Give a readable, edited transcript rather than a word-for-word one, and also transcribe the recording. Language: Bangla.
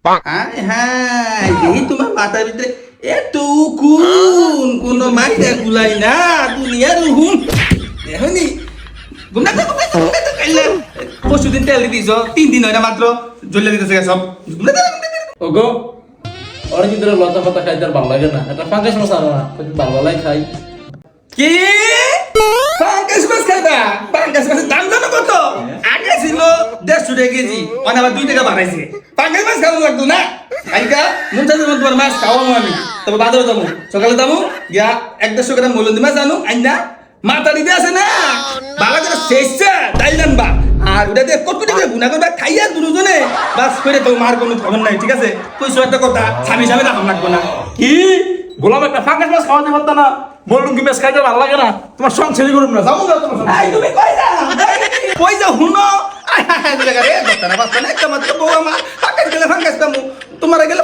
আরে হ্যাঁ দেখি তোমার মাথার ভিতরে এত কোন মাইয়া গুলাই না দুনিয়ার হুন এখনই পরশু দিন তেল দিছ 3 দিন হয় না মাত্র জ্বলে দিতেছে সব ওগো অনেকদিন ধরে লতা পাতা খাইতে আর ভালো লাগে না একটা ফাঙ্গাস মাছ আনো না ভালো লাগে খাই কি পাঙ্কাশ মাছ খাইবা পাঙ্কাশ মাছের দাম জানো কত আগে ছিল 150 টাকা কেজি মানে আবার 2 টাকা বাড়াইছে পাঙ্কাশ মাছ খাওয়া লাগতো না কালকা মুন্তাজের মধ্যে তোমার মাছ খাওয়াবো আমি তবে বাজারে যাবো সকালে যাবো গিয়া 150 গ্রাম মৌলন্দি মাছ আনো আইনা মাথা দিতে আছে না বালা করে শেষছে তাই জানবা আর ওটা দিয়ে কত টাকা গুণা করবা খাইয়া দুজনে বাস করে তো মার কোনো খবর নাই ঠিক আছে কইছো একটা কথা স্বামী স্বামী রাখা লাগবো না কি গোলাম একটা ফাঙ্গাস মাছ খাওয়াতে পারত না বললুম কি মাছ খাইতে ভালো লাগে না তোমার সংসারই করুম না যাবো না তোমার আই তুমি কই যা হুনো আই জায়গা রে দত্তানা বাস্তা না একটা মাত্র বউ আমার ফাঙ্গাস গেলে ফাঙ্গাস কামু তোমার গেলে